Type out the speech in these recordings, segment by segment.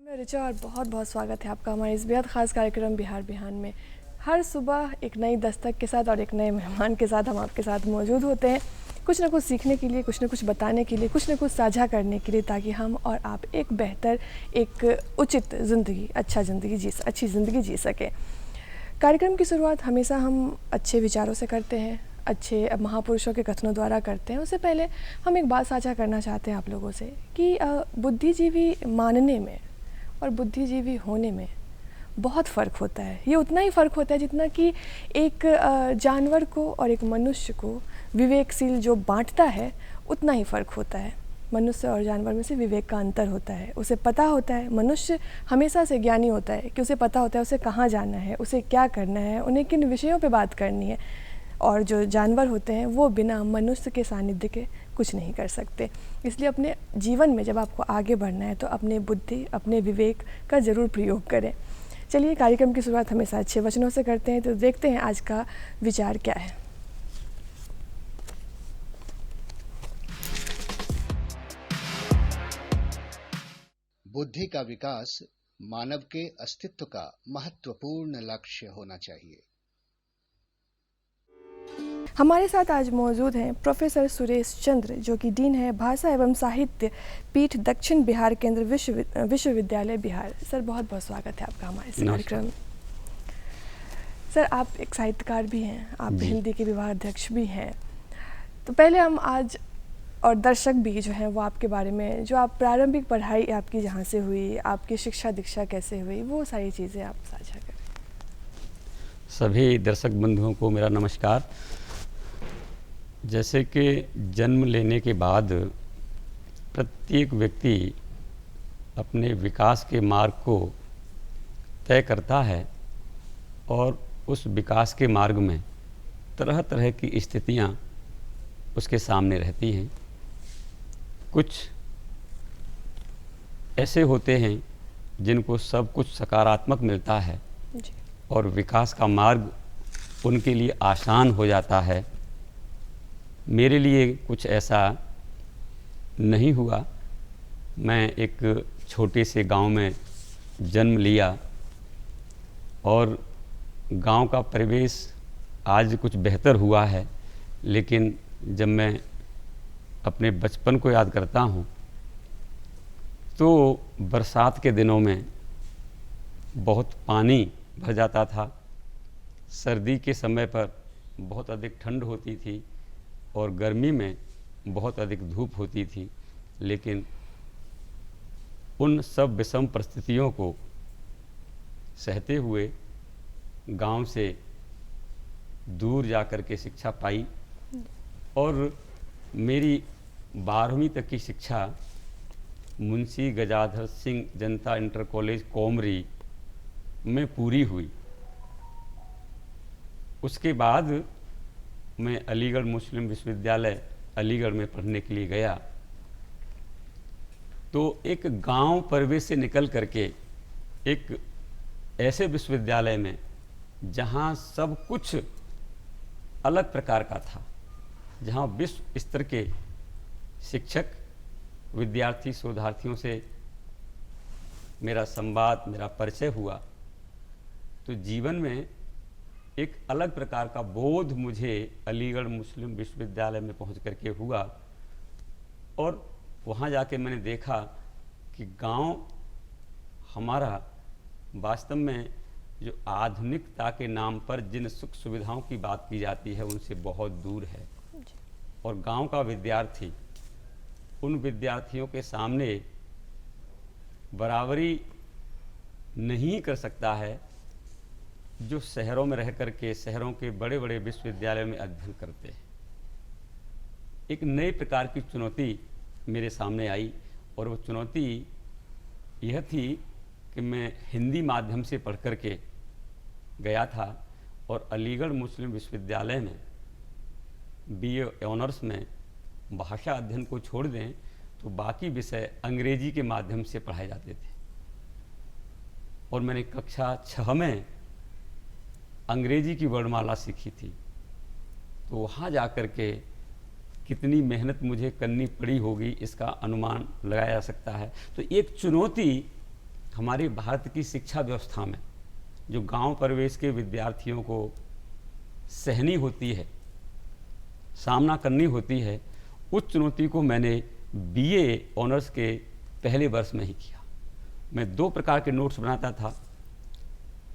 मैं ऋचा और बहुत बहुत स्वागत है आपका हमारे इस बेहद ख़ास कार्यक्रम बिहार बिहान में। हर सुबह एक नई दस्तक के साथ और एक नए मेहमान के साथ हम आपके साथ मौजूद होते हैं, कुछ ना कुछ सीखने के लिए, कुछ ना कुछ बताने के लिए, कुछ ना कुछ साझा करने के लिए, ताकि हम और आप एक बेहतर, एक उचित ज़िंदगी, अच्छी ज़िंदगी जी सकें। कार्यक्रम की शुरुआत हमेशा हम अच्छे विचारों से करते हैं, अच्छे महापुरुषों के कथनों द्वारा करते हैं। उससे पहले हम एक बात साझा करना चाहते हैं आप लोगों से कि बुद्धिजीवी मानने में और बुद्धिजीवी होने में बहुत फ़र्क होता है। ये उतना ही फ़र्क होता है जितना कि एक जानवर को और एक मनुष्य को विवेकशील जो बांटता है, उतना ही फ़र्क होता है। मनुष्य और जानवर में से विवेक का अंतर होता है। उसे पता होता है, मनुष्य हमेशा से ज्ञानी होता है कि उसे पता होता है उसे कहाँ जाना है, उसे क्या करना है, उन्हें किन विषयों पे बात करनी है। और जो जानवर होते हैं वो बिना मनुष्य के सानिध्य के कुछ नहीं कर सकते। इसलिए अपने जीवन में जब आपको आगे बढ़ना है तो अपने बुद्धि, अपने विवेक का ज़रूर प्रयोग करें। चलिए, कार्यक्रम की शुरुआत हमेशा अच्छे वचनों से करते हैं, तो देखते हैं आज का विचार क्या है। बुद्धि का विकास मानव के अस्तित्व का महत्वपूर्ण लक्ष्य होना चाहिए। हमारे साथ आज मौजूद हैं प्रोफेसर सुरेश चंद्र, जो कि डीन है भाषा एवं साहित्य पीठ दक्षिण बिहार केंद्र विश्वविद्यालय बिहार। सर, बहुत बहुत स्वागत है आपका हमारे इस कार्यक्रम। सर, आप एक साहित्यकार भी हैं, आप हिंदी के विभागाध्यक्ष भी हैं। तो पहले हम आज और दर्शक भी जो हैं वो आपके बारे में, जो आप प्रारंभिक पढ़ाई आपकी जहाँ से हुई, आपकी शिक्षा दीक्षा कैसे हुई, वो सारी चीज़ें आप साझा करें। सभी दर्शक बंधुओं को मेरा नमस्कार। जैसे कि जन्म लेने के बाद प्रत्येक व्यक्ति अपने विकास के मार्ग को तय करता है और उस विकास के मार्ग में तरह तरह की स्थितियां उसके सामने रहती हैं। कुछ ऐसे होते हैं जिनको सब कुछ सकारात्मक मिलता है और विकास का मार्ग उनके लिए आसान हो जाता है। मेरे लिए कुछ ऐसा नहीं हुआ। मैं एक छोटे से गांव में जन्म लिया और गांव का परिवेश आज कुछ बेहतर हुआ है, लेकिन जब मैं अपने बचपन को याद करता हूँ तो बरसात के दिनों में बहुत पानी भर जाता था। सर्दी के समय पर बहुत अधिक ठंड होती थी और गर्मी में बहुत अधिक धूप होती थी, लेकिन उन सब विषम परिस्थितियों को सहते हुए गांव से दूर जाकर के शिक्षा पाई और मेरी 12वीं तक की शिक्षा मुंशी गजाधर सिंह जनता इंटर कॉलेज कोमरी में पूरी हुई। उसके बाद मैं अलीगढ़ मुस्लिम विश्वविद्यालय अलीगढ़ में पढ़ने के लिए गया। तो एक गांव परिवेश से निकल करके एक ऐसे विश्वविद्यालय में जहां सब कुछ अलग प्रकार का था, जहां विश्व स्तर के शिक्षक, विद्यार्थी, शोधार्थियों से मेरा संवाद, मेरा परिचय हुआ, तो जीवन में एक अलग प्रकार का बोध मुझे अलीगढ़ मुस्लिम विश्वविद्यालय में पहुंच करके हुआ। और वहां जाके मैंने देखा कि गांव हमारा वास्तव में जो आधुनिकता के नाम पर जिन सुख सुविधाओं की बात की जाती है उनसे बहुत दूर है। और गांव का विद्यार्थी उन विद्यार्थियों के सामने बराबरी नहीं कर सकता है जो शहरों में रह करके शहरों के बड़े बड़े विश्वविद्यालयों में अध्ययन करते हैं। एक नए प्रकार की चुनौती मेरे सामने आई और वो चुनौती यह थी कि मैं हिंदी माध्यम से पढ़ करके गया था और अलीगढ़ मुस्लिम विश्वविद्यालय में बीए ऑनर्स में भाषा अध्ययन को छोड़ दें तो बाकी विषय अंग्रेजी के माध्यम से पढ़ाए जाते थे। और मैंने कक्षा 6 में अंग्रेजी की वर्णमाला सीखी थी। तो वहाँ जाकर के कितनी मेहनत मुझे करनी पड़ी होगी इसका अनुमान लगाया जा सकता है। तो एक चुनौती हमारे भारत की शिक्षा व्यवस्था में जो गांव परिवेश के विद्यार्थियों को सहनी होती है, सामना करनी होती है, उस चुनौती को मैंने बीए ऑनर्स के पहले वर्ष में ही किया। मैं 2 प्रकार के नोट्स बनाता था,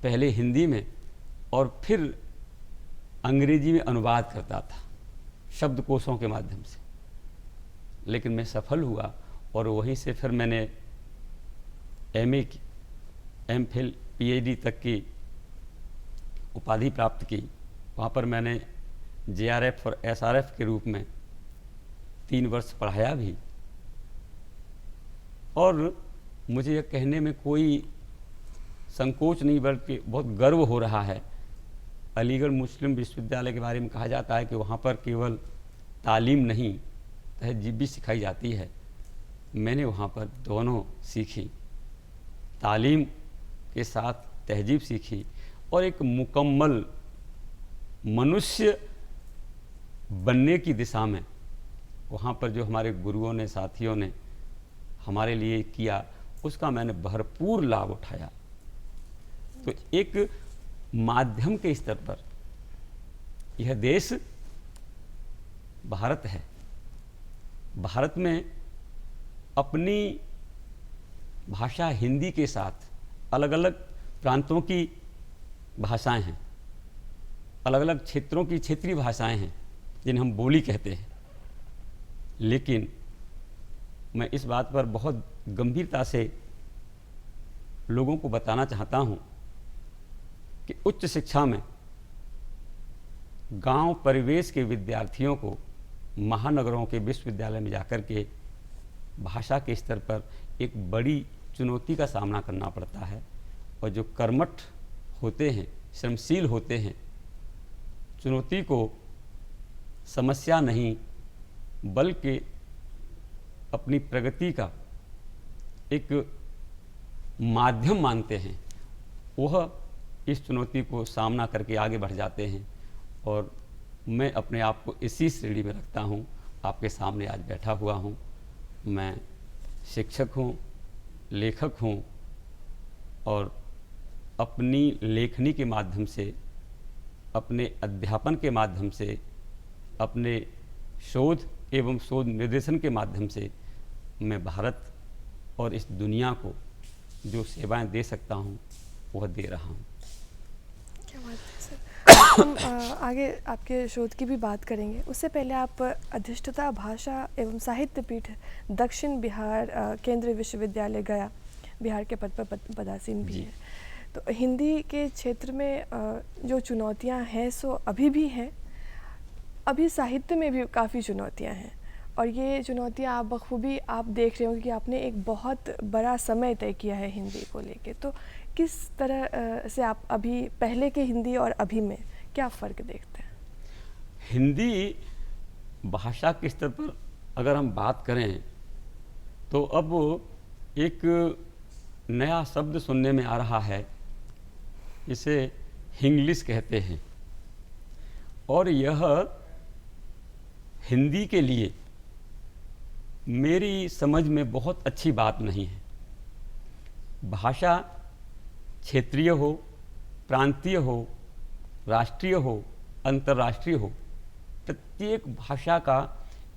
पहले हिंदी में और फिर अंग्रेजी में अनुवाद करता था शब्दकोशों के माध्यम से। लेकिन मैं सफल हुआ और वहीं से फिर मैंने एमए की, एमफिल, पीएचडी तक की उपाधि प्राप्त की। वहाँ पर मैंने जेआरएफ और एसआरएफ के रूप में 3 वर्ष पढ़ाया भी। और मुझे यह कहने में कोई संकोच नहीं बल्कि बहुत गर्व हो रहा है, अलीगढ़ मुस्लिम विश्वविद्यालय के बारे में कहा जाता है कि वहाँ पर केवल तालीम नहीं, तहजीब भी सिखाई जाती है। मैंने वहाँ पर दोनों सीखी, तालीम के साथ तहजीब सीखी और एक मुकम्मल मनुष्य बनने की दिशा में वहाँ पर जो हमारे गुरुओं ने, साथियों ने हमारे लिए किया, उसका मैंने भरपूर लाभ उठाया। तो एक माध्यम के स्तर पर यह देश भारत है। भारत में अपनी भाषा हिंदी के साथ अलग अलग प्रांतों की भाषाएं हैं, अलग अलग क्षेत्रों की क्षेत्रीय भाषाएं हैं जिन्हें हम बोली कहते हैं। लेकिन मैं इस बात पर बहुत गंभीरता से लोगों को बताना चाहता हूं कि उच्च शिक्षा में गांव परिवेश के विद्यार्थियों को महानगरों के विश्वविद्यालय में जाकर के भाषा के स्तर पर एक बड़ी चुनौती का सामना करना पड़ता है। और जो कर्मठ होते हैं, श्रमशील होते हैं, चुनौती को समस्या नहीं बल्कि अपनी प्रगति का एक माध्यम मानते हैं, वह इस चुनौती को सामना करके आगे बढ़ जाते हैं। और मैं अपने आप को इसी श्रेणी में रखता हूँ। आपके सामने आज बैठा हुआ हूँ। मैं शिक्षक हूँ, लेखक हूँ और अपनी लेखनी के माध्यम से, अपने अध्यापन के माध्यम से, अपने शोध एवं शोध निर्देशन के माध्यम से मैं भारत और इस दुनिया को जो सेवाएं दे सकता हूँ वह दे रहा हूँ। क्या बात है सर। हम आगे आपके शोध की भी बात करेंगे। उससे पहले आप अधिष्ठता भाषा एवं साहित्य पीठ दक्षिण बिहार केंद्रीय विश्वविद्यालय गया बिहार के पद पर पदासीन भी हैं। तो हिंदी के क्षेत्र में जो चुनौतियां हैं सो अभी भी हैं, अभी साहित्य में भी काफ़ी चुनौतियां हैं। और ये चुनौतियां आप बखूबी आप देख रहे होंगे कि आपने एक बहुत बड़ा समय तय किया है हिंदी को लेके। तो किस तरह से आप अभी पहले के हिंदी और अभी में क्या फ़र्क देखते हैं? हिंदी भाषा के स्तर पर अगर हम बात करें तो अब एक नया शब्द सुनने में आ रहा है, इसे हिंग्लिश कहते हैं। और यह हिंदी के लिए मेरी समझ में बहुत अच्छी बात नहीं है। भाषा क्षेत्रीय हो, प्रांतीय हो, राष्ट्रीय हो, अंतर्राष्ट्रीय हो, प्रत्येक भाषा का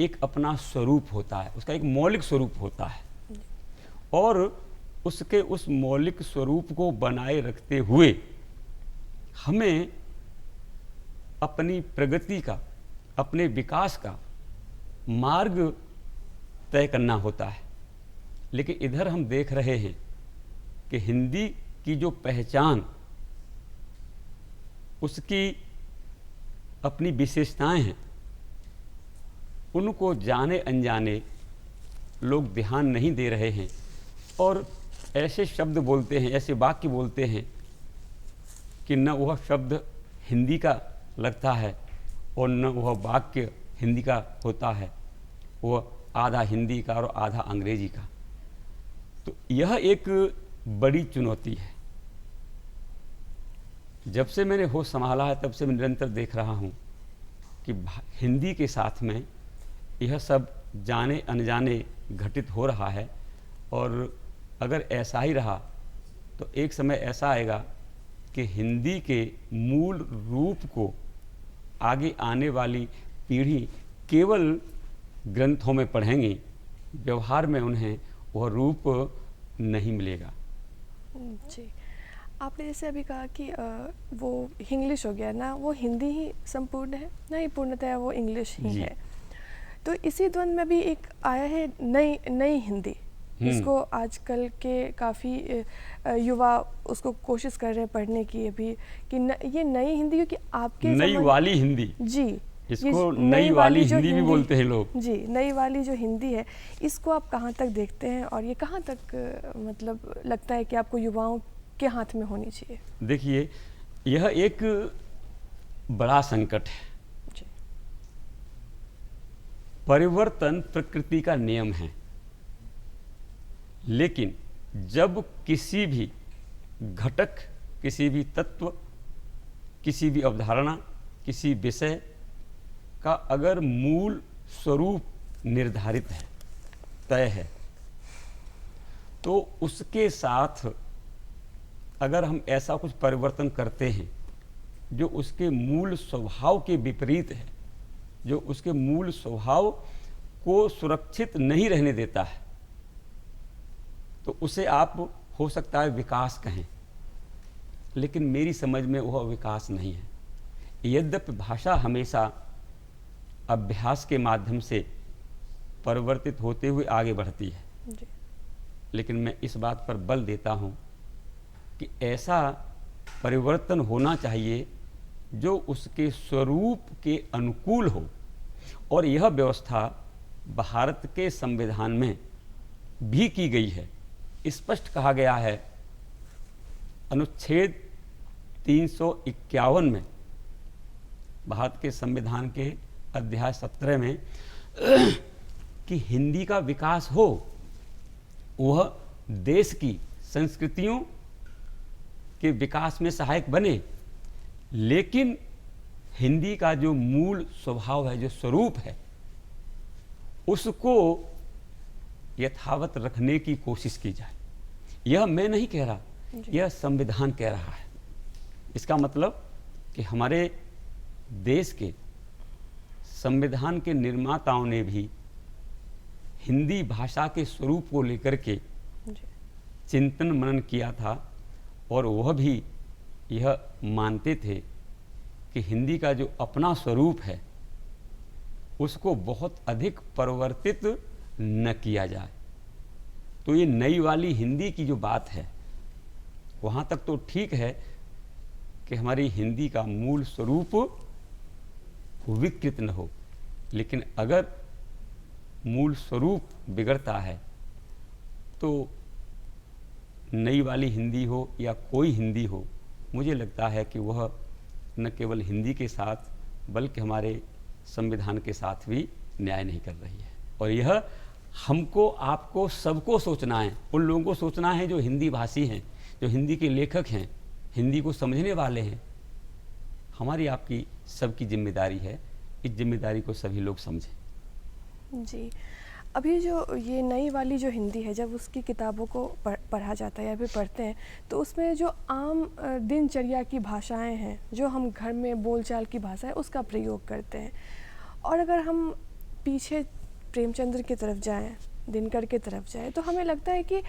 एक अपना स्वरूप होता है, उसका एक मौलिक स्वरूप होता है। और उसके उस मौलिक स्वरूप को बनाए रखते हुए हमें अपनी प्रगति का, अपने विकास का मार्ग तय करना होता है। लेकिन इधर हम देख रहे हैं कि हिंदी की जो पहचान, उसकी अपनी विशेषताएं हैं, उनको जाने अनजाने लोग ध्यान नहीं दे रहे हैं और ऐसे शब्द बोलते हैं, ऐसे वाक्य बोलते हैं कि न वह शब्द हिंदी का लगता है और न वह वाक्य हिंदी का होता है, वह आधा हिंदी का और आधा अंग्रेजी का। तो यह एक बड़ी चुनौती है। जब से मैंने होश संभाला है तब से मैं निरंतर देख रहा हूँ कि हिंदी के साथ में यह सब जाने अनजाने घटित हो रहा है। और अगर ऐसा ही रहा तो एक समय ऐसा आएगा कि हिंदी के मूल रूप को आगे आने वाली पीढ़ी केवल ग्रंथों में पढ़ेंगी, व्यवहार में उन्हें वह रूप नहीं मिलेगा। जी, आपने जैसे अभी कहा कि वो इंग्लिश हो गया ना, वो हिंदी ही संपूर्ण है ना, ही पूर्णतः वो इंग्लिश ही जी। है। तो इसी द्वंद में भी एक आया है नई हिंदी, जिसको आजकल के काफ़ी युवा उसको कोशिश कर रहे हैं पढ़ने की अभी, कि ये नई हिंदी, क्योंकि आपके नई वाली हिंदी, जी, इसको नई वाली जो हिंदी भी बोलते हैं लोग। जी, नई वाली जो हिंदी है, इसको आप कहाँ तक देखते हैं और ये कहाँ तक मतलब लगता है कि आपको युवाओं के हाथ में होनी चाहिए? देखिए, यह एक बड़ा संकट है। जी, परिवर्तन प्रकृति का नियम है, लेकिन जब किसी भी घटक, किसी भी तत्व, किसी भी अवधारणा, किसी विषय का अगर मूल स्वरूप निर्धारित है, तय है, तो उसके साथ अगर हम ऐसा कुछ परिवर्तन करते हैं जो उसके मूल स्वभाव के विपरीत है, जो उसके मूल स्वभाव को सुरक्षित नहीं रहने देता है, तो उसे आप हो सकता है विकास कहें, लेकिन मेरी समझ में वह विकास नहीं है। यद्यपि भाषा हमेशा अभ्यास के माध्यम से परिवर्तित होते हुए आगे बढ़ती है, जी, लेकिन मैं इस बात पर बल देता हूँ कि ऐसा परिवर्तन होना चाहिए जो उसके स्वरूप के अनुकूल हो, और यह व्यवस्था भारत के संविधान में भी की गई है। स्पष्ट कहा गया है अनुच्छेद 351 में, भारत के संविधान के अध्याय 17 में कि हिंदी का विकास हो, वह देश की संस्कृतियों के विकास में सहायक बने, लेकिन हिंदी का जो मूल स्वभाव है, जो स्वरूप है, उसको यथावत रखने की कोशिश की जाए। यह मैं नहीं कह रहा, यह संविधान कह रहा है। इसका मतलब कि हमारे देश के संविधान के निर्माताओं ने भी हिंदी भाषा के स्वरूप को लेकर के चिंतन मनन किया था, और वह भी यह मानते थे कि हिंदी का जो अपना स्वरूप है उसको बहुत अधिक परिवर्तित न किया जाए। तो ये नई वाली हिंदी की जो बात है, वहाँ तक तो ठीक है कि हमारी हिंदी का मूल स्वरूप विकृत न हो, लेकिन अगर मूल स्वरूप बिगड़ता है तो नई वाली हिंदी हो या कोई हिंदी हो, मुझे लगता है कि वह न केवल हिंदी के साथ बल्कि हमारे संविधान के साथ भी न्याय नहीं कर रही है। और यह हमको, आपको, सबको सोचना है। उन लोगों को सोचना है जो हिंदी भाषी हैं, जो हिंदी के लेखक हैं, हिंदी को समझने वाले हैं। हमारी आपकी सबकी जिम्मेदारी है, इस जिम्मेदारी को सभी लोग समझें। जी, अभी जो ये नई वाली जो हिंदी है, जब उसकी किताबों को पढ़ा जाता है या फिर पढ़ते हैं, तो उसमें जो आम दिनचर्या की भाषाएं हैं, जो हम घर में बोलचाल की भाषा है, उसका प्रयोग करते हैं। और अगर हम पीछे प्रेमचंद्र की तरफ जाएं, दिनकर की तरफ जाएं, तो हमें लगता है कि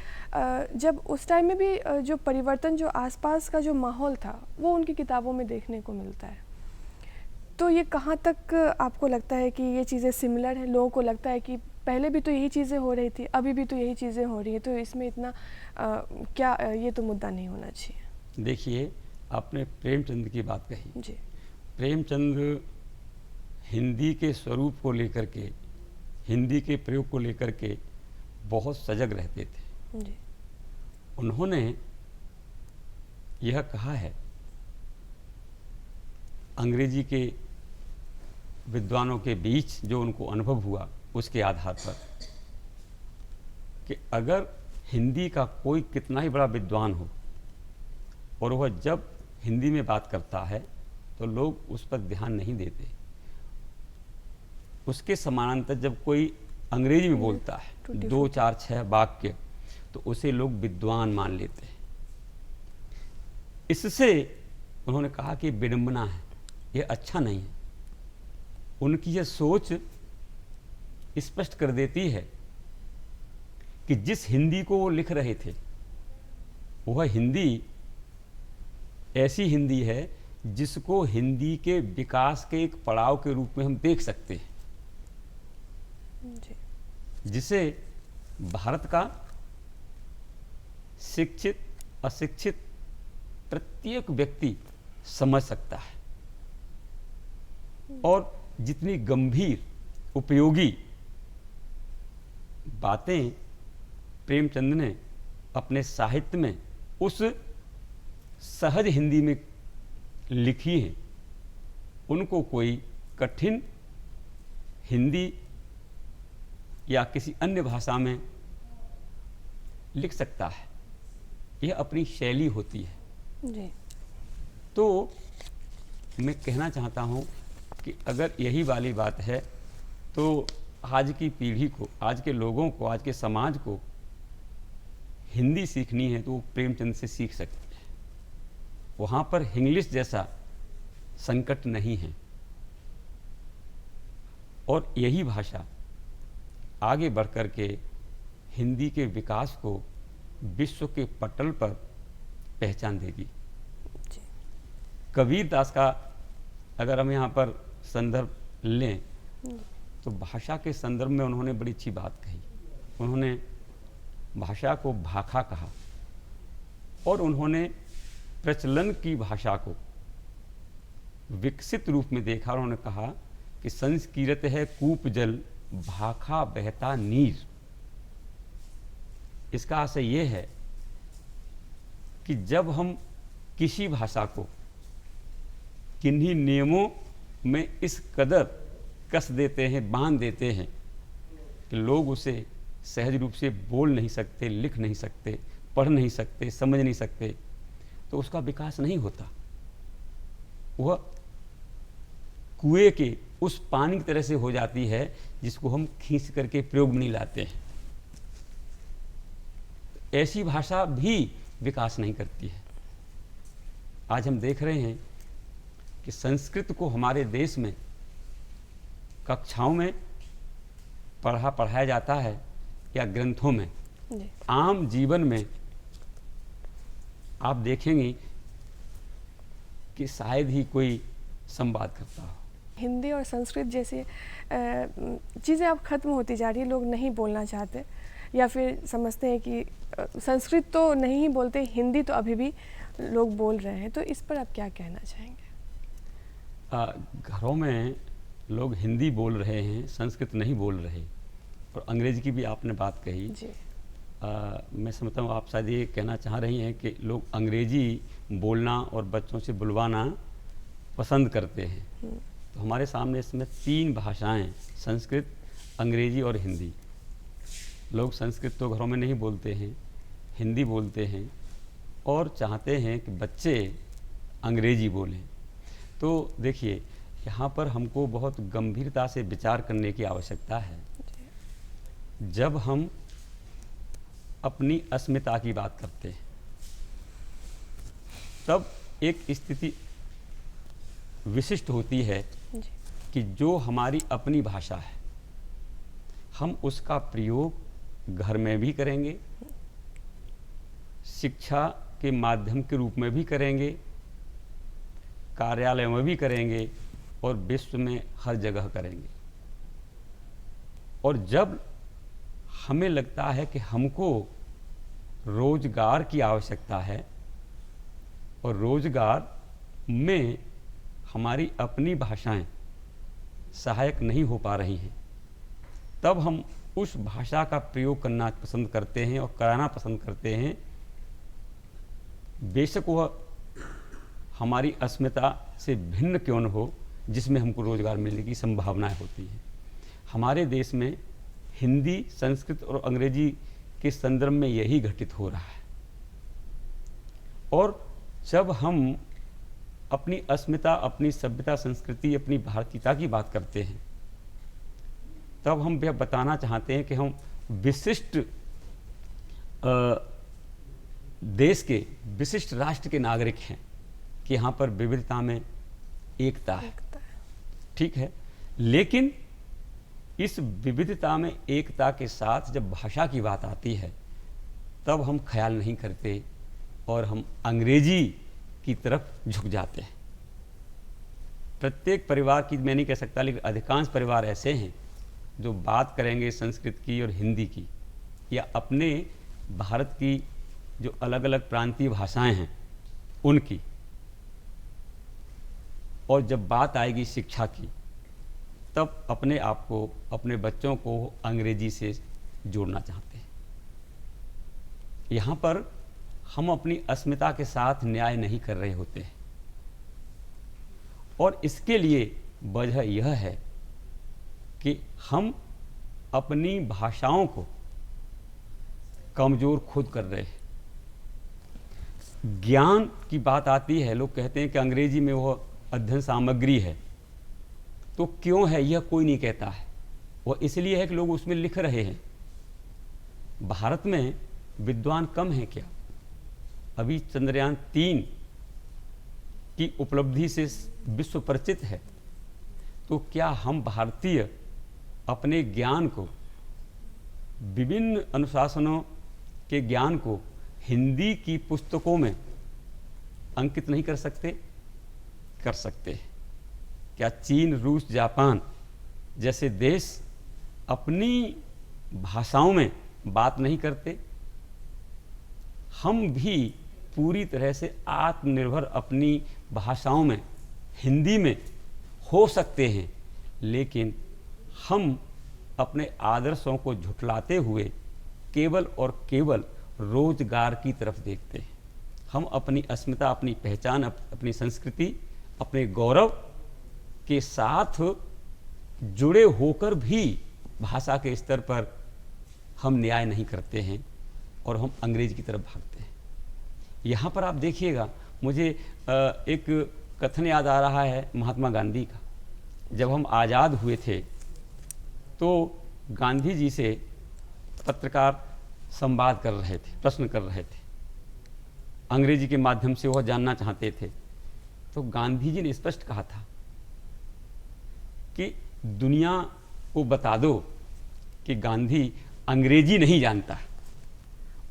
जब उस टाइम में भी जो परिवर्तन, जो आसपास का जो माहौल था, वो उनकी किताबों में देखने को मिलता है। तो ये कहाँ तक आपको लगता है कि ये चीज़ें सिमिलर हैं? लोगों को लगता है कि पहले भी तो यही चीज़ें हो रही थी, अभी भी तो यही चीज़ें हो रही हैं, तो इसमें इतना क्या ये तो मुद्दा नहीं होना चाहिए? देखिए, आपने प्रेमचंद की बात कही। जी, प्रेमचंद हिंदी के स्वरूप को लेकर के, हिंदी के प्रयोग को लेकर के बहुत सजग रहते थे। जी, उन्होंने यह कहा है अंग्रेजी के विद्वानों के बीच जो उनको अनुभव हुआ, उसके आधार पर, कि अगर हिंदी का कोई कितना ही बड़ा विद्वान हो और वह जब हिंदी में बात करता है तो लोग उस पर ध्यान नहीं देते, उसके समानांतर जब कोई अंग्रेजी में बोलता है 2, 4, 6 वाक्य, तो उसे लोग विद्वान मान लेते हैं। इससे उन्होंने कहा कि विडंबना है, ये अच्छा नहीं है। उनकी यह सोच स्पष्ट कर देती है कि जिस हिंदी को वो लिख रहे थे वह हिंदी ऐसी हिंदी है जिसको हिंदी के विकास के एक पड़ाव के रूप में हम देख सकते हैं, जी। जिसे भारत का शिक्षित अशिक्षित प्रत्येक व्यक्ति समझ सकता है और जितनी गंभीर उपयोगी बातें प्रेमचंद ने अपने साहित्य में उस सहज हिंदी में लिखी हैं, उनको कोई कठिन हिंदी या किसी अन्य भाषा में लिख सकता है। यह अपनी शैली होती है। जी। तो मैं कहना चाहता हूँ कि अगर यही वाली बात है तो आज की पीढ़ी को, आज के लोगों को, आज के समाज को हिंदी सीखनी है तो वो प्रेमचंद से सीख सकते हैं। वहाँ पर इंग्लिश जैसा संकट नहीं है और यही भाषा आगे बढ़कर के हिंदी के विकास को विश्व के पटल पर पहचान देगी। कबीर दास का अगर हम यहाँ पर संदर्भ लें तो भाषा के संदर्भ में उन्होंने बड़ी अच्छी बात कही। उन्होंने भाषा को भाखा कहा और उन्होंने प्रचलन की भाषा को विकसित रूप में देखा। उन्होंने कहा कि संस्कृत है कूप जल, भाखा बहता नीर। इसका आशय यह है कि जब हम किसी भाषा को किन्हीं नियमों में इस कदर कस देते हैं, बांध देते हैं कि लोग उसे सहज रूप से बोल नहीं सकते, लिख नहीं सकते, पढ़ नहीं सकते, समझ नहीं सकते, तो उसका विकास नहीं होता। वह कुएं के उस पानी की तरह से हो जाती है जिसको हम खींच करके प्रयोग में नहीं लाते हैं। ऐसी भाषा भी विकास नहीं करती है। आज हम देख रहे हैं कि संस्कृत को हमारे देश में कक्षाओं में पढ़ाया जाता है या ग्रंथों में, आम जीवन में आप देखेंगे कि शायद ही कोई संवाद करता हो। हिंदी और संस्कृत जैसी चीज़ें अब खत्म होती जा रही है। लोग नहीं बोलना चाहते या फिर समझते हैं कि संस्कृत तो नहीं ही बोलते, हिंदी तो अभी भी लोग बोल रहे हैं। तो इस पर आप क्या कहना चाहेंगे? घरों में लोग हिंदी बोल रहे हैं, संस्कृत नहीं बोल रहे। और अंग्रेजी की भी आपने बात कही जी। मैं समझता हूँ आप शायद ये कहना चाह रही हैं कि लोग अंग्रेजी बोलना और बच्चों से बुलवाना पसंद करते हैं। तो हमारे सामने इसमें 3 भाषाएं, संस्कृत, अंग्रेजी और हिंदी। लोग संस्कृत तो घरों में नहीं बोलते हैं, हिंदी बोलते हैं और चाहते हैं कि बच्चे अंग्रेजी बोलें। तो देखिए, यहाँ पर हमको बहुत गंभीरता से विचार करने की आवश्यकता है। जब हम अपनी अस्मिता की बात करते हैं तब एक स्थिति विशिष्ट होती है कि जो हमारी अपनी भाषा है हम उसका प्रयोग घर में भी करेंगे, शिक्षा के माध्यम के रूप में भी करेंगे, कार्यालय में भी करेंगे और विश्व में हर जगह करेंगे। और जब हमें लगता है कि हमको रोजगार की आवश्यकता है और रोजगार में हमारी अपनी भाषाएं सहायक नहीं हो पा रही हैं, तब हम उस भाषा का प्रयोग करना पसंद करते हैं और कराना पसंद करते हैं। बेशक वह हमारी अस्मिता से भिन्न क्यों न हो, जिसमें हमको रोजगार मिलने की संभावनाएं होती हैं। हमारे देश में हिंदी, संस्कृत और अंग्रेजी के संदर्भ में यही घटित हो रहा है। और जब हम अपनी अस्मिता, अपनी सभ्यता, संस्कृति, अपनी भारतीयता की बात करते हैं तब हम यह बताना चाहते हैं कि हम विशिष्ट देश के विशिष्ट राष्ट्र के नागरिक हैं कि यहाँ पर विविधता में एकता है, ठीक है। लेकिन इस विविधता में एकता के साथ जब भाषा की बात आती है तब हम ख्याल नहीं करते और हम अंग्रेजी की तरफ झुक जाते हैं। प्रत्येक परिवार की मैं नहीं कह सकता, लेकिन अधिकांश परिवार ऐसे हैं जो बात करेंगे संस्कृत की और हिंदी की या अपने भारत की जो अलग अलग प्रांतीय भाषाएं हैं उनकी, और जब बात आएगी शिक्षा की तब अपने आप को, अपने बच्चों को अंग्रेजी से जोड़ना चाहते हैं। यहाँ पर हम अपनी अस्मिता के साथ न्याय नहीं कर रहे होते हैं और इसके लिए वजह यह है कि हम अपनी भाषाओं को कमज़ोर खुद कर रहे हैं। ज्ञान की बात आती है, लोग कहते हैं कि अंग्रेजी में वह अध्ययन सामग्री है, तो क्यों है यह कोई नहीं कहता है। वह इसलिए है कि लोग उसमें लिख रहे हैं। भारत में विद्वान कम हैं क्या? अभी चंद्रयान 3 की उपलब्धि से विश्व परिचित है, तो क्या हम भारतीय अपने ज्ञान को, विभिन्न अनुशासनों के ज्ञान को हिंदी की पुस्तकों में अंकित नहीं कर सकते? कर सकते हैं। क्या चीन, रूस, जापान जैसे देश अपनी भाषाओं में बात नहीं करते? हम भी पूरी तरह से आत्मनिर्भर अपनी भाषाओं में, हिंदी में हो सकते हैं, लेकिन हम अपने आदर्शों को झुठलाते हुए केवल और केवल रोजगार की तरफ देखते हैं। हम अपनी अस्मिता, अपनी पहचान, अपनी संस्कृति, अपने गौरव के साथ जुड़े होकर भी भाषा के स्तर पर हम न्याय नहीं करते हैं और हम अंग्रेजी की तरफ भागते हैं। यहाँ पर आप देखिएगा, मुझे एक कथन याद आ रहा है महात्मा गांधी का। जब हम आज़ाद हुए थे तो गांधी जी से पत्रकार संवाद कर रहे थे, प्रश्न कर रहे थे, अंग्रेजी के माध्यम से वह जानना चाहते थे। तो गांधी जी ने स्पष्ट कहा था कि दुनिया को बता दो कि गांधी अंग्रेजी नहीं जानता।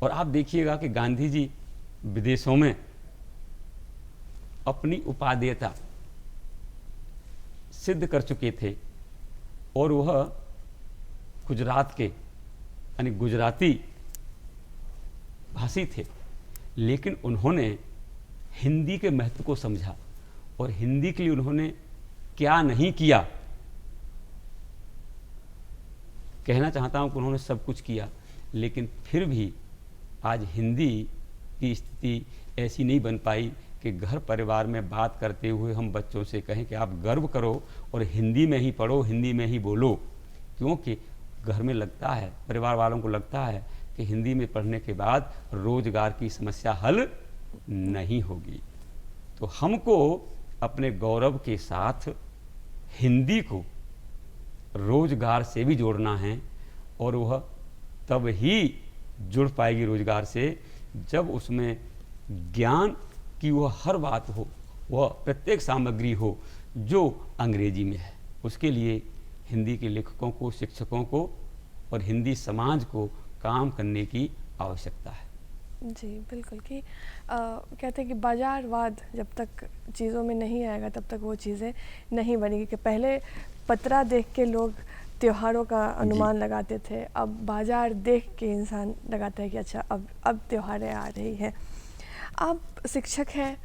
और आप देखिएगा कि गांधी जी विदेशों में अपनी उपादेयता सिद्ध कर चुके थे और वह गुजरात के यानी गुजराती भाषी थे, लेकिन उन्होंने हिंदी के महत्व को समझा और हिंदी के लिए उन्होंने क्या नहीं किया। कहना चाहता हूं कि उन्होंने सब कुछ किया, लेकिन फिर भी आज हिंदी की स्थिति ऐसी नहीं बन पाई कि घर परिवार में बात करते हुए हम बच्चों से कहें कि आप गर्व करो और हिंदी में ही पढ़ो, हिंदी में ही बोलो। क्योंकि घर में लगता है, परिवार वालों को लगता है कि हिंदी में पढ़ने के बाद रोजगार की समस्या हल नहीं होगी। तो हमको अपने गौरव के साथ हिंदी को रोजगार से भी जोड़ना है और वह तब ही जुड़ पाएगी रोजगार से जब उसमें ज्ञान की वह हर बात हो, वह प्रत्येक सामग्री हो जो अंग्रेजी में है। उसके लिए हिंदी के लेखकों को, शिक्षकों को और हिंदी समाज को काम करने की आवश्यकता है। जी बिल्कुल। कि कहते हैं कि बाजारवाद जब तक चीज़ों में नहीं आएगा तब तक वो चीज़ें नहीं बनेगी। कि पहले पतरा देख के लोग त्योहारों का अनुमान लगाते थे, अब बाजार देख के इंसान लगाता है कि अच्छा अब त्योहारें आ रही हैं। आप शिक्षक हैं,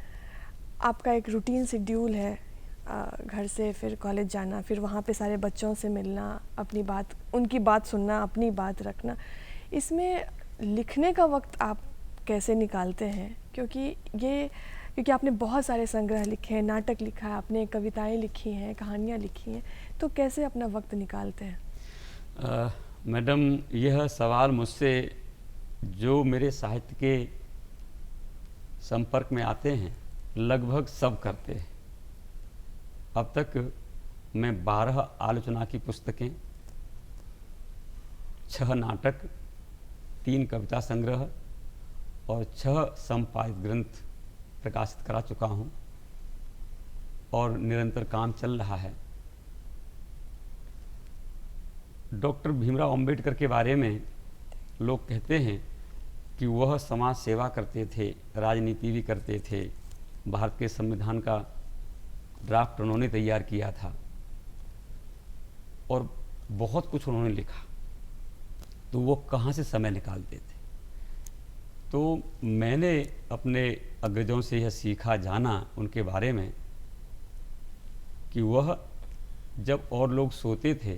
आपका एक रूटीन शेड्यूल है, घर से फिर कॉलेज जाना, फिर वहाँ पे सारे बच्चों से मिलना, अपनी बात, उनकी बात सुनना, अपनी बात रखना। इसमें लिखने का वक्त आप कैसे निकालते हैं? क्योंकि आपने बहुत सारे संग्रह लिखे हैं, नाटक लिखा है, आपने कविताएं लिखी हैं, कहानियाँ लिखी हैं, तो कैसे अपना वक्त निकालते हैं? मैडम, यह सवाल मुझसे जो मेरे साहित्य के संपर्क में आते हैं लगभग सब करते हैं। अब तक मैं 12 आलोचना की पुस्तकें, 6 नाटक, 3 कविता संग्रह और 6 संपादित ग्रंथ प्रकाशित करा चुका हूँ और निरंतर काम चल रहा है। डॉक्टर भीमराव अंबेडकर के बारे में लोग कहते हैं कि वह समाज सेवा करते थे, राजनीति भी करते थे। भारत के संविधान का ड्राफ्ट उन्होंने तैयार किया था और बहुत कुछ उन्होंने लिखा। तो वो कहाँ से समय निकालते थे? तो मैंने अपने अग्रजों से यह सीखा, जाना उनके बारे में कि वह जब और लोग सोते थे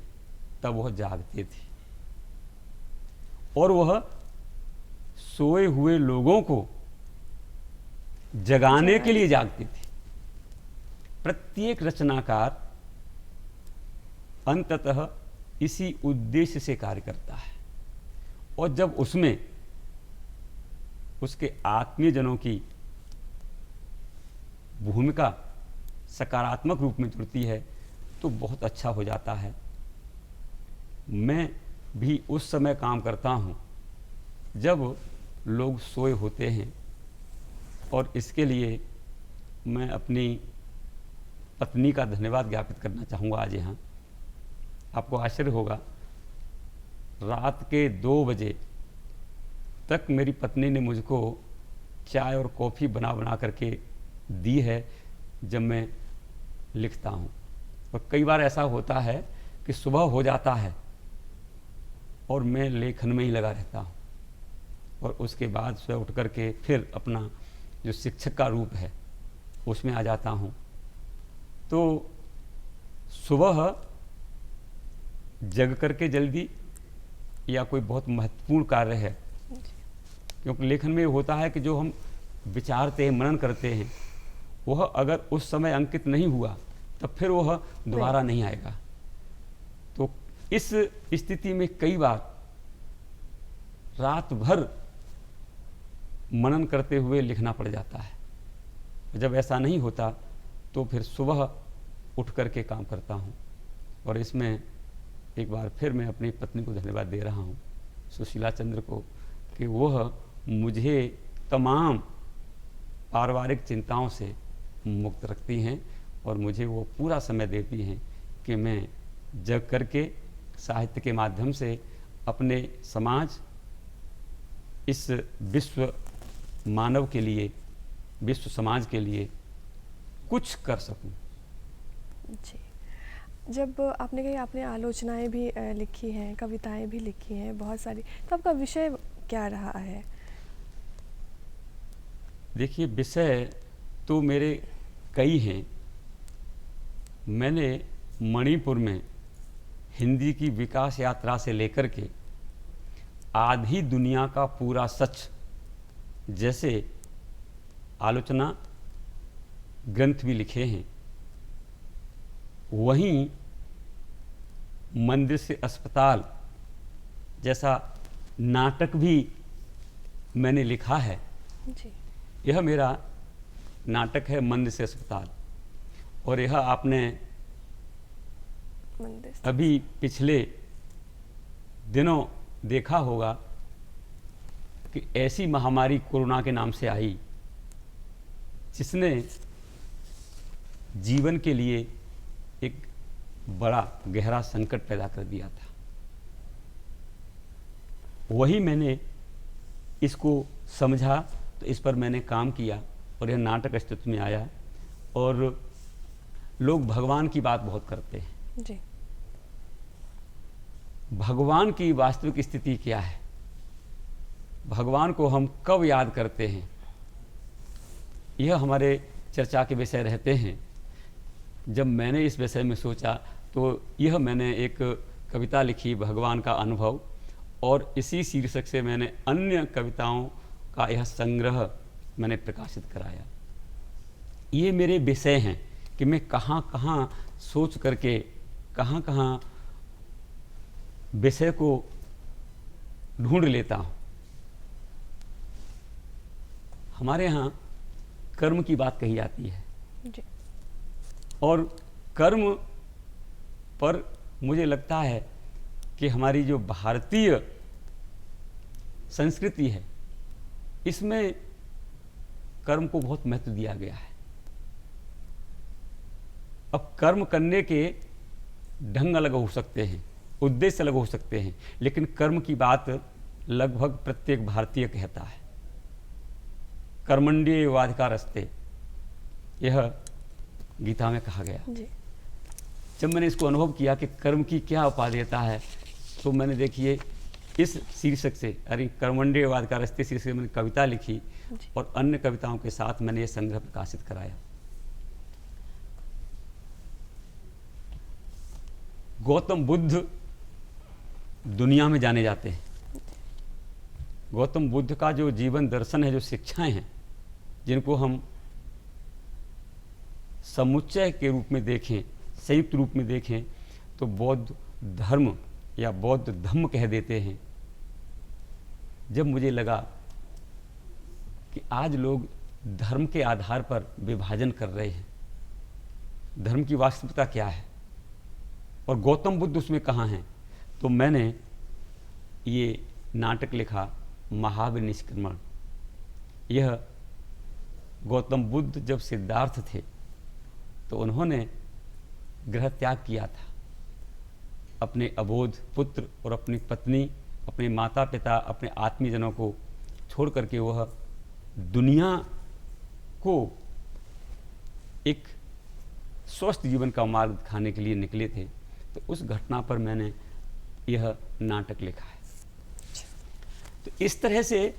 तब वह जागते थे और वह सोए हुए लोगों को जगाने के लिए जागते थे। प्रत्येक रचनाकार अंततः इसी उद्देश्य से कार्य करता है और जब उसमें उसके आत्मीय जनों की भूमिका सकारात्मक रूप में जुड़ती है तो बहुत अच्छा हो जाता है। मैं भी उस समय काम करता हूँ जब लोग सोए होते हैं और इसके लिए मैं अपनी पत्नी का धन्यवाद ज्ञापित करना चाहूँगा आज यहाँ। आपको आश्चर्य होगा, रात के 2 बजे तक मेरी पत्नी ने मुझको चाय और कॉफ़ी बना बना करके दी है जब मैं लिखता हूँ। और कई बार ऐसा होता है कि सुबह हो जाता है और मैं लेखन में ही लगा रहता हूँ और उसके बाद सुबह उठ करके फिर अपना जो शिक्षक का रूप है उसमें आ जाता हूँ। तो सुबह जग करके जल्दी या कोई बहुत महत्वपूर्ण कार्य है, क्योंकि लेखन में होता है कि जो हम विचारते हैं, मनन करते हैं, वह अगर उस समय अंकित नहीं हुआ तब फिर वह दोबारा नहीं आएगा। तो इस स्थिति में कई बार रात भर मनन करते हुए लिखना पड़ जाता है। जब ऐसा नहीं होता तो फिर सुबह उठ करके काम करता हूँ और इसमें एक बार फिर मैं अपनी पत्नी को धन्यवाद दे रहा हूँ, सुशीला चंद्र को, कि वह मुझे तमाम पारिवारिक चिंताओं से मुक्त रखती हैं और मुझे वो पूरा समय देती हैं कि मैं जग करके साहित्य के माध्यम से अपने समाज, इस विश्व मानव के लिए, विश्व समाज के लिए कुछ कर सकूं। जी, जब आपने कही आपने आलोचनाएं भी लिखी हैं, कविताएं भी लिखी हैं बहुत सारी, तो आपका विषय क्या रहा है? देखिए, विषय तो मेरे कई हैं। मैंने मणिपुर में हिंदी की विकास यात्रा से लेकर के आधी दुनिया का पूरा सच जैसे आलोचना ग्रंथ भी लिखे हैं। वहीं मंदिर से अस्पताल जैसा नाटक भी मैंने लिखा है। जी। यह मेरा नाटक है मंदिर से अस्पताल, और यह आपने अभी पिछले दिनों देखा होगा कि ऐसी महामारी कोरोना के नाम से आई जिसने जीवन के लिए एक बड़ा गहरा संकट पैदा कर दिया था। वही मैंने इसको समझा तो इस पर मैंने काम किया और यह नाटक अस्तित्व में आया। और लोग भगवान की बात बहुत करते हैं। जी। भगवान की वास्तविक स्थिति क्या है, भगवान को हम कब याद करते हैं, यह हमारे चर्चा के विषय रहते हैं। जब मैंने इस विषय में सोचा तो यह मैंने एक कविता लिखी, भगवान का अनुभव, और इसी शीर्षक से मैंने अन्य कविताओं का यह संग्रह मैंने प्रकाशित कराया। ये मेरे विषय हैं कि मैं कहाँ कहाँ सोच करके कहाँ कहाँ विषय को ढूंढ लेता हूँ। हमारे यहाँ कर्म की बात कही जाती है जी। और कर्म पर मुझे लगता है कि हमारी जो भारतीय संस्कृति है इसमें कर्म को बहुत महत्व दिया गया है। अब कर्म करने के ढंग अलग हो सकते हैं, उद्देश्य अलग हो सकते हैं, लेकिन कर्म की बात लगभग प्रत्येक भारतीय कहता है। कर्मण्येवाधिकारस्ते, यह गीता में कहा गया। जी। जब मैंने इसको अनुभव किया कि कर्म की क्या उपादेयता है, तो मैंने देखिए इस शीर्षक से, अरे कर्मण्येवाधिकारस्ते शीर्षक से मैंने कविता लिखी और अन्य कविताओं के साथ मैंने ये संग्रह प्रकाशित कराया। गौतम बुद्ध दुनिया में जाने जाते हैं। गौतम बुद्ध का जो जीवन दर्शन है, जो शिक्षाएं हैं, जिनको हम समुच्चय के रूप में देखें, संयुक्त रूप में देखें, तो बौद्ध धर्म या बौद्ध धम्म कह देते हैं। जब मुझे लगा कि आज लोग धर्म के आधार पर विभाजन कर रहे हैं, धर्म की वास्तविकता क्या है और गौतम बुद्ध उसमें कहाँ हैं, तो मैंने ये नाटक लिखा महावीर निष्क्रमण। यह गौतम बुद्ध जब सिद्धार्थ थे तो उन्होंने गृह त्याग किया था। अपने अबोध पुत्र और अपनी पत्नी, अपने माता पिता, अपने आत्मीयजनों को छोड़ करके वह दुनिया को एक स्वस्थ जीवन का मार्ग दिखाने के लिए निकले थे। तो उस घटना पर मैंने यह नाटक लिखा है। तो इस तरह से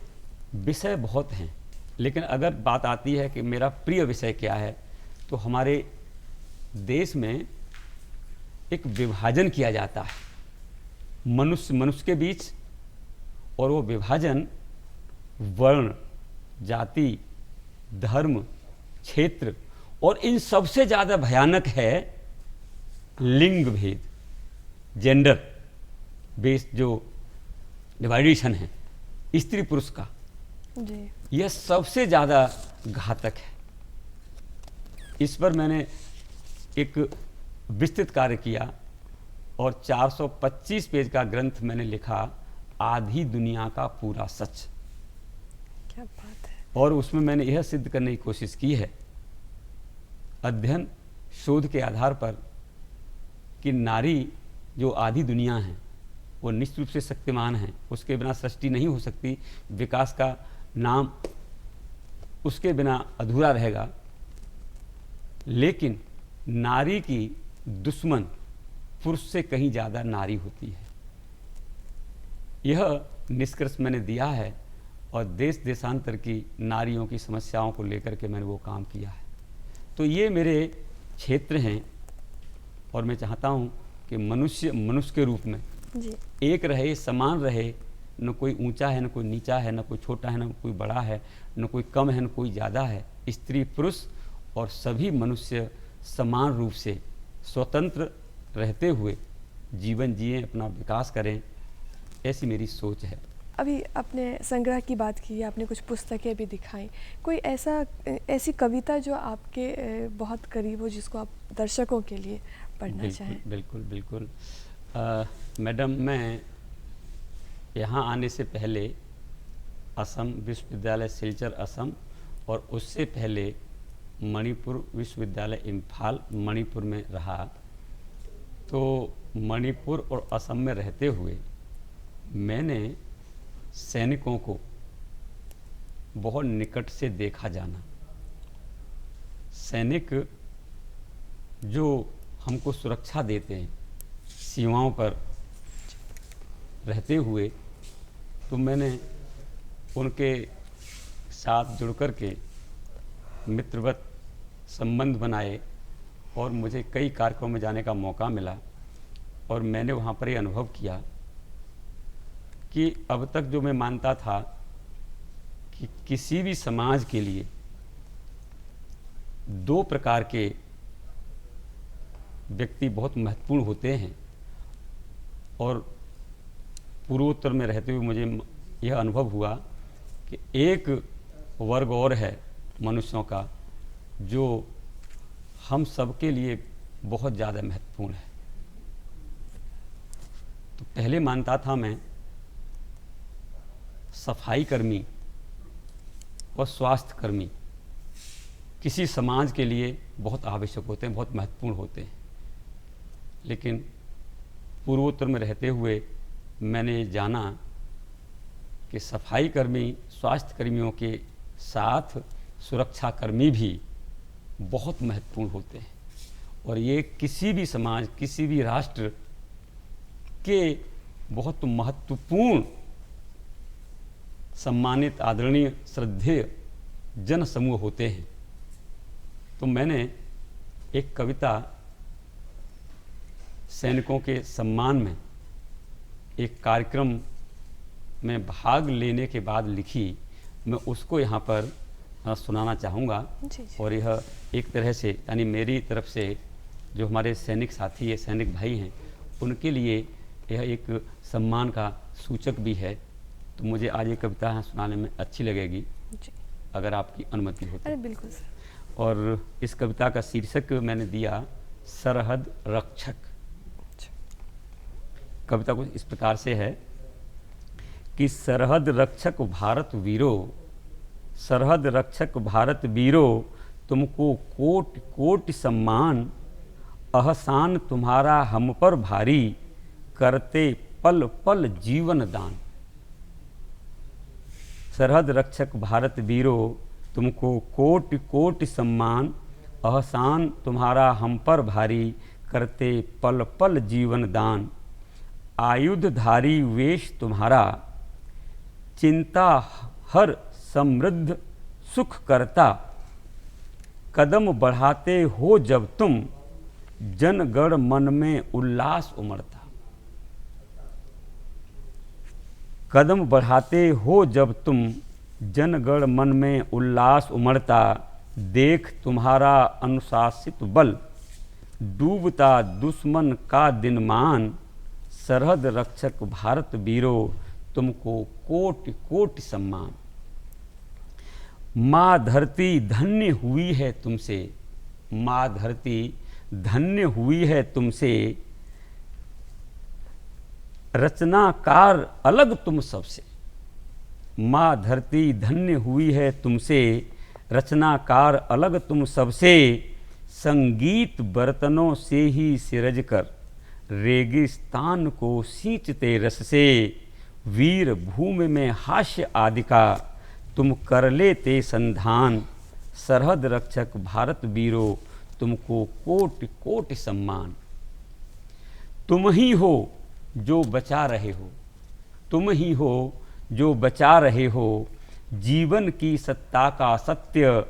विषय बहुत हैं, लेकिन अगर बात आती है कि मेरा प्रिय विषय क्या है, तो हमारे देश में एक विभाजन किया जाता है मनुष्य मनुष्य के बीच, और वो विभाजन वर्ण, जाति, धर्म, क्षेत्र, और इन सबसे ज़्यादा भयानक है लिंग भेद, जेंडर बेस्ड जो डिवाइडेशन है स्त्री पुरुष का, जी। यह सबसे ज़्यादा घातक है। इस पर मैंने एक विस्तृत कार्य किया और 425 पेज का ग्रंथ मैंने लिखा, आधी दुनिया का पूरा सच। क्या बात है। और उसमें मैंने यह सिद्ध करने की कोशिश की है, अध्ययन शोध के आधार पर, कि नारी जो आधी दुनिया है वो निश्चित रूप से शक्तिमान है, उसके बिना सृष्टि नहीं हो सकती, विकास का नाम उसके बिना अधूरा रहेगा। लेकिन नारी की दुश्मन पुरुष से कहीं ज़्यादा नारी होती है। यह निष्कर्ष मैंने दिया है और देश देशांतर की नारियों की समस्याओं को लेकर के मैंने वो काम किया है। तो ये मेरे क्षेत्र हैं और मैं चाहता हूँ कि मनुष्य मनुष्य के रूप में जी। एक रहे, समान रहे, न कोई ऊंचा है, न कोई नीचा है, न कोई छोटा है, न कोई बड़ा है, न कोई कम है, न कोई ज़्यादा है। स्त्री पुरुष और सभी मनुष्य समान रूप से स्वतंत्र रहते हुए जीवन जिएं, अपना विकास करें, ऐसी मेरी सोच है। अभी आपने संग्रह की बात की, आपने कुछ पुस्तकें भी दिखाई, कोई ऐसी कविता जो आपके बहुत करीब हो, जिसको आप दर्शकों के लिए पढ़ना चाहें? बिल्कुल बिल्कुल। मैडम, मैं यहाँ आने से पहले असम विश्वविद्यालय सिलचर असम और उससे पहले मणिपुर विश्वविद्यालय इम्फाल मणिपुर में रहा। तो मणिपुर और असम में रहते हुए मैंने सैनिकों को बहुत निकट से देखा जाना। सैनिक जो हमको सुरक्षा देते हैं सीमाओं पर रहते हुए, तो मैंने उनके साथ जुड़ कर के मित्रवत संबंध बनाए और मुझे कई कार्यक्रमों में जाने का मौका मिला। और मैंने वहाँ पर ये अनुभव किया कि अब तक जो मैं मानता था कि किसी भी समाज के लिए दो प्रकार के व्यक्ति बहुत महत्वपूर्ण होते हैं, और पूर्वोत्तर में रहते हुए मुझे यह अनुभव हुआ कि एक वर्ग और है मनुष्यों का जो हम सबके लिए बहुत ज़्यादा महत्वपूर्ण है। तो पहले मानता था मैं सफाई कर्मी और स्वास्थ्यकर्मी किसी समाज के लिए बहुत आवश्यक होते हैं, बहुत महत्वपूर्ण होते हैं। लेकिन पूर्वोत्तर में रहते हुए मैंने ये जाना कि सफाई कर्मी, स्वास्थ्य कर्मियों के साथ सुरक्षाकर्मी भी बहुत महत्वपूर्ण होते हैं और ये किसी भी समाज, किसी भी राष्ट्र के बहुत महत्वपूर्ण, सम्मानित, आदरणीय, श्रद्धेय जन समूह होते हैं। तो मैंने एक कविता सैनिकों के सम्मान में एक कार्यक्रम में भाग लेने के बाद लिखी, मैं उसको यहाँ पर सुनाना चाहूँगा। और यह एक तरह से, यानी मेरी तरफ से जो हमारे सैनिक साथी है, सैनिक भाई हैं, उनके लिए यह एक सम्मान का सूचक भी है। तो मुझे आज ये कविता यहाँ सुनाने में अच्छी लगेगी जी, अगर आपकी अनुमति हो तो। अरे बिल्कुल सर। और इस कविता का शीर्षक मैंने दिया सरहद रक्षक। कविता कुछ इस प्रकार से है कि सरहद रक्षक भारत वीरो, सरहद रक्षक भारत वीरो, तुमको कोट कोट सम्मान, अहसान तुम्हारा हम पर भारी, करते पल पल जीवन दान। सरहद रक्षक भारत वीरो, तुमको कोट कोट सम्मान, अहसान तुम्हारा हम पर भारी, करते पल पल जीवन दान। आयुधधारी वेश तुम्हारा, चिंता हर समृद्ध सुख करता, कदम बढ़ाते हो जब तुम, जनगण मन में उल्लास उमड़ता। कदम बढ़ाते हो जब तुम, जनगण मन में उल्लास उमड़ता, देख तुम्हारा अनुशासित बल, डूबता दुश्मन का दिनमान, सरहद रक्षक भारत वीरो, तुमको कोट कोट सम्मान। माँ धरती धन्य हुई है तुमसे, माँ धरती धन्य हुई है तुमसे, रचनाकार अलग तुम सबसे। माँ धरती धन्य हुई है तुमसे, रचनाकार अलग तुम सबसे, संगीत बर्तनों से ही सिरज कर, रेगिस्तान को सींचते रस से, वीर भूमि में हास्य आदि का, तुम कर लेते संधान, सरहद रक्षक भारत वीरो, तुमको कोट कोट सम्मान। तुम ही हो जो बचा रहे हो, तुम ही हो जो बचा रहे हो, जीवन की सत्ता का सत्य,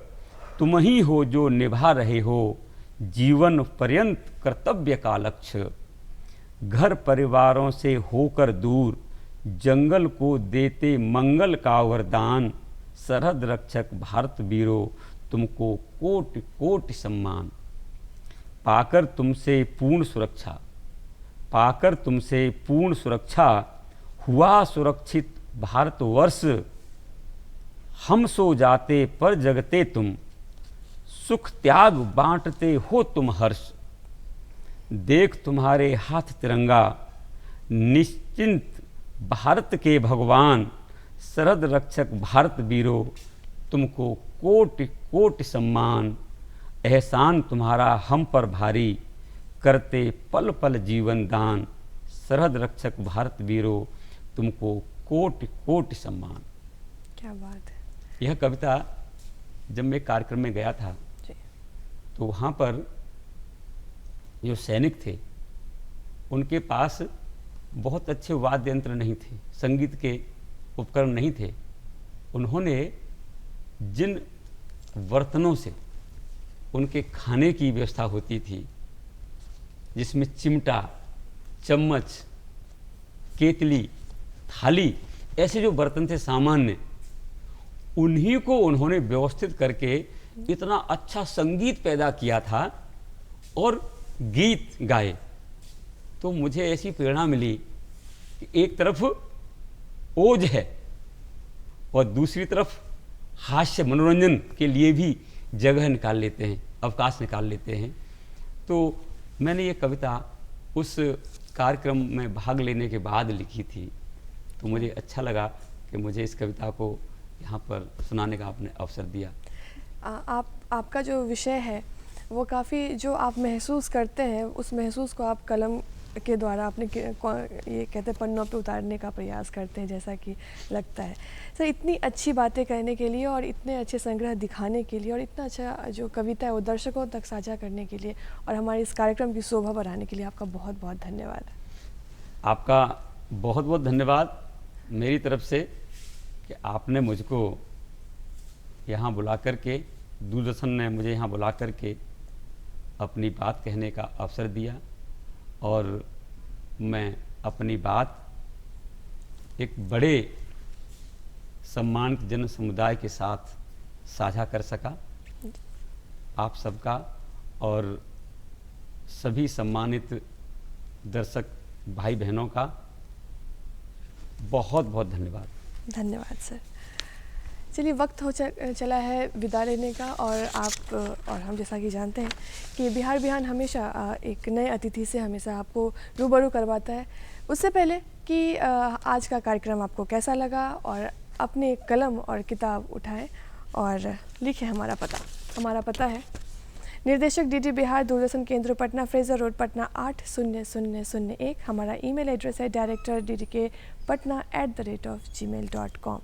तुम ही हो जो निभा रहे हो, जीवन पर्यंत कर्तव्य का लक्ष्य। घर परिवारों से होकर दूर, जंगल को देते मंगल का वरदान, सरहद रक्षक भारत वीरो, तुमको कोट कोट सम्मान। पाकर तुमसे पूर्ण सुरक्षा, पाकर तुमसे पूर्ण सुरक्षा, हुआ सुरक्षित भारतवर्ष, हम सो जाते पर जगते तुम, सुख त्याग बांटते हो तुम हर्ष। देख तुम्हारे हाथ तिरंगा, निश्चिंत भारत के भगवान, सरहद रक्षक भारत वीरो, तुमको कोट कोट सम्मान। एहसान तुम्हारा हम पर भारी, करते पल पल जीवन दान, सरहद रक्षक भारत वीरो, तुमको कोट कोट सम्मान। क्या बात है। यह कविता जब मैं कार्यक्रम में गया था जी। तो वहाँ पर जो सैनिक थे उनके पास बहुत अच्छे वाद्य यंत्र नहीं थे, संगीत के उपकरण नहीं थे। उन्होंने जिन बर्तनों से उनके खाने की व्यवस्था होती थी, जिसमें चिमटा, चम्मच, केतली, थाली, ऐसे जो बर्तन थे सामान्य, उन्हीं को उन्होंने व्यवस्थित करके इतना अच्छा संगीत पैदा किया था और गीत गाए। तो मुझे ऐसी प्रेरणा मिली कि एक तरफ ओज है और दूसरी तरफ हास्य मनोरंजन के लिए भी जगह निकाल लेते हैं, अवकाश निकाल लेते हैं। तो मैंने ये कविता उस कार्यक्रम में भाग लेने के बाद लिखी थी। तो मुझे अच्छा लगा कि मुझे इस कविता को यहाँ पर सुनाने का आपने अवसर दिया। आपका जो विषय है वो काफ़ी, जो आप महसूस करते हैं उस महसूस को आप कलम के द्वारा अपने ये कहते हैं पन्नों पे उतारने का प्रयास करते हैं, जैसा कि लगता है। सर, इतनी अच्छी बातें कहने के लिए और इतने अच्छे संग्रह दिखाने के लिए और इतना अच्छा जो कविता है वो दर्शकों तक साझा करने के लिए और हमारे इस कार्यक्रम की शोभा बढ़ाने के लिए आपका बहुत बहुत धन्यवाद। आपका बहुत बहुत धन्यवाद मेरी तरफ से कि आपने मुझको यहाँ बुला कर के, दूरदर्शन ने मुझे यहाँ बुला कर के अपनी बात कहने का अवसर दिया और मैं अपनी बात एक बड़े सम्मानित जन समुदाय के साथ साझा कर सका। आप सबका और सभी सम्मानित दर्शक भाई बहनों का बहुत बहुत धन्यवाद। धन्यवाद सर। चलिए, वक्त हो चला है विदा लेने का और आप और हम जैसा कि जानते हैं कि बिहार बिहान हमेशा एक नए अतिथि से हमेशा आपको रूबरू करवाता है। उससे पहले कि आज का कार्यक्रम आपको कैसा लगा और अपने कलम और किताब उठाएं और लिखें हमारा पता। हमारा पता है निर्देशक डीडी बिहार, दूरदर्शन केंद्र पटना, फ्रेजर रोड, पटना 80001। हमारा ईमेल एड्रेस है director@ddkpatna@gmail.com।